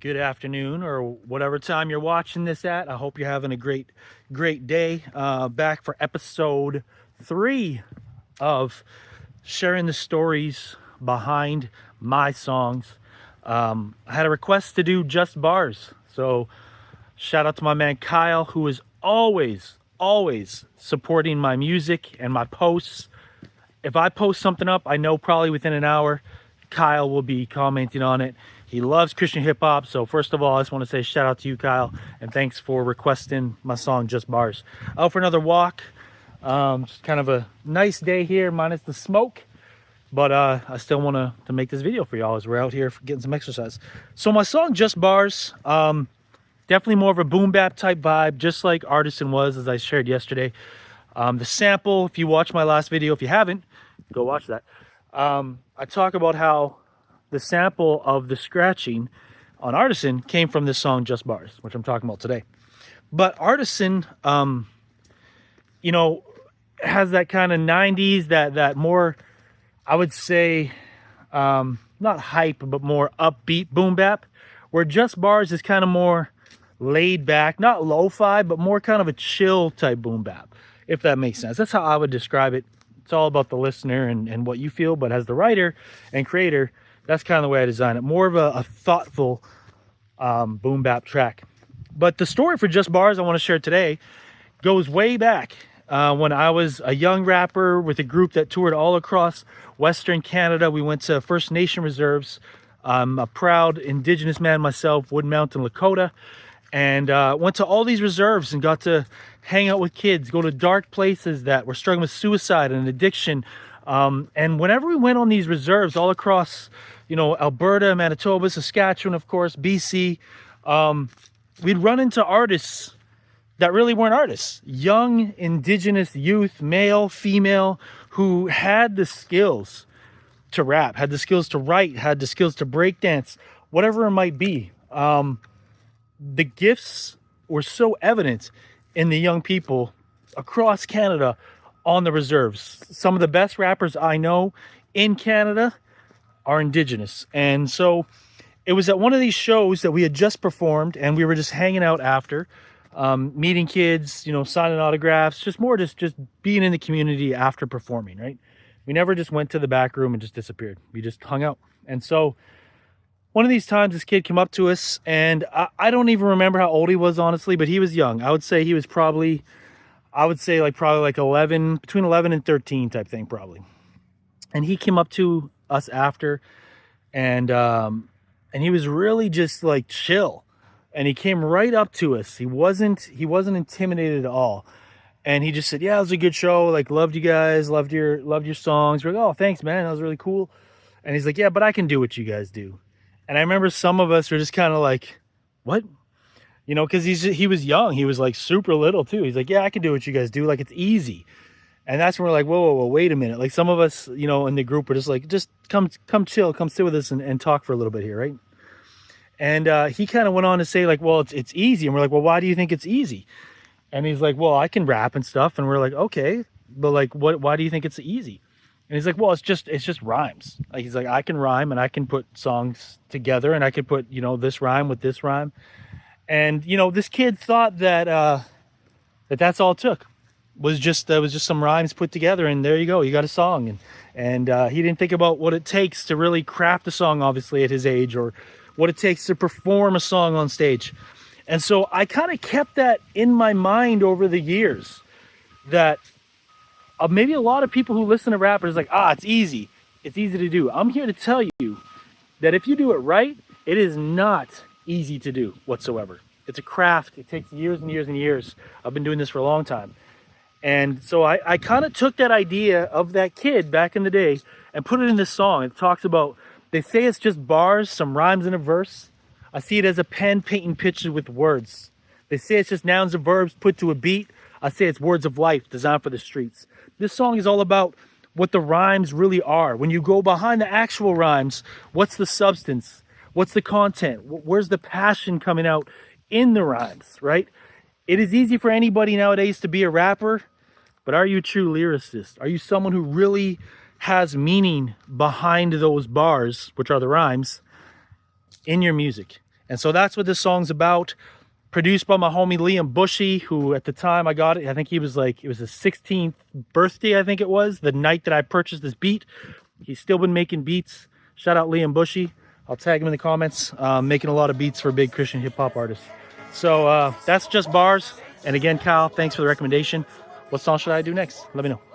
good afternoon, or whatever time you're watching this at. I hope you're having a great day. Back for episode 3 of sharing the stories behind my songs. I had a request to do just bars, so shout out to my man Kyle, who is always supporting my music and my posts. If I post something up, I know probably within an hour Kyle will be commenting on it. He loves Christian hip hop. So first of all, I just want to say shout out to you, Kyle, and thanks for requesting my song Just Bars. Out for another walk. Just kind of a nice day here, minus the smoke, but I still want to make this video for y'all as we're out here getting some exercise. So my song Just Bars, definitely more of a boom bap type vibe, just like Artisan was, as I shared yesterday. The sample, if you watch my last video, if you haven't, go watch that. I talk about how the sample of the scratching on Artisan came from this song Just Bars, which I'm talking about today. But Artisan, you know, has that kind of 90s, that more, I would say, not hype, but more upbeat boom bap, where Just Bars is kind of more laid back, not lo-fi, but more kind of a chill type boom bap, if that makes sense. That's how I would describe it. It's all about the listener and what you feel, but as the writer and creator, that's kind of the way I design it. More of a thoughtful boom bap track. But the story for Just Bars I want to share today goes way back when I was a young rapper with a group that toured all across Western Canada. We went to First Nation reserves. I'm a proud Indigenous man myself, Wood Mountain, Lakota, and went to all these reserves and got to hang out with kids, go to dark places that were struggling with suicide and addiction. And whenever we went on these reserves all across, Alberta, Manitoba, Saskatchewan, of course, BC, we'd run into artists that really weren't artists. Young Indigenous youth, male, female, who had the skills to rap, had the skills to write, had the skills to break dance, whatever it might be. The gifts were so evident in the young people across Canada on the reserves. Some of the best rappers I know in Canada are Indigenous. And so it was at one of these shows that we had just performed, and we were just hanging out after, meeting kids, signing autographs, just being in the community after performing, right? We never just went to the back room and just disappeared. We just hung out. And so one of these times, this kid came up to us, and I don't even remember how old he was, honestly, but he was young. I would say he was probably like 11, between 11 and 13 type thing, probably. And he came up to us after, and he was really just like chill. And he came right up to us. He wasn't intimidated at all. And he just said, "Yeah, it was a good show. Like, loved you guys, loved your songs." We're like, "Oh, thanks, man. That was really cool." And he's like, "Yeah, but I can do what you guys do." And I remember some of us were just kind of like, "What?" Because he was young. He was like super little too. He's like, "Yeah, I can do what you guys do. Like, it's easy." And that's when we're like, whoa, wait a minute. Like, some of us, in the group were just like, just come chill, come sit with us and talk for a little bit here, right? And he kind of went on to say, like, well, it's easy. And we're like, well, why do you think it's easy? And he's like, well, I can rap and stuff. And we're like, okay, but like, why do you think it's easy? And he's like, well, it's just rhymes. Like, he's like, I can rhyme and I can put songs together, and I could put, this rhyme with this rhyme. And, this kid thought that that's all it took. Was just some rhymes put together, and there you go, you got a song. And he didn't think about what it takes to really craft a song, obviously, at his age, or what it takes to perform a song on stage. And so I kind of kept that in my mind over the years, that maybe a lot of people who listen to rappers like, it's easy to do. I'm here to tell you that if you do it right, it is not easy to do whatsoever. It's a craft. It takes years and years and years. I've been doing this for a long time. And so I kind of took that idea of that kid back in the day and put it in this song. It talks about, they say it's just bars, some rhymes in a verse. I see it as a pen painting pictures with words. They say it's just nouns and verbs put to a beat. I say it's words of life designed for the streets. This song is all about what the rhymes really are. When you go behind the actual rhymes, what's the substance? What's the content? Where's the passion coming out in the rhymes, right? It is easy for anybody nowadays to be a rapper, but are you a true lyricist? Are you someone who really has meaning behind those bars, which are the rhymes, in your music? And so that's what this song's about. Produced by my homie Liam Bushy, who at the time I got it, I think he was like, it was his 16th birthday, I think it was, the night that I purchased this beat. He's still been making beats. Shout out Liam Bushy. I'll tag him in the comments. Making a lot of beats for big Christian hip-hop artists. So that's Just Bars. And again, Kyle, thanks for the recommendation. What song should I do next? Let me know.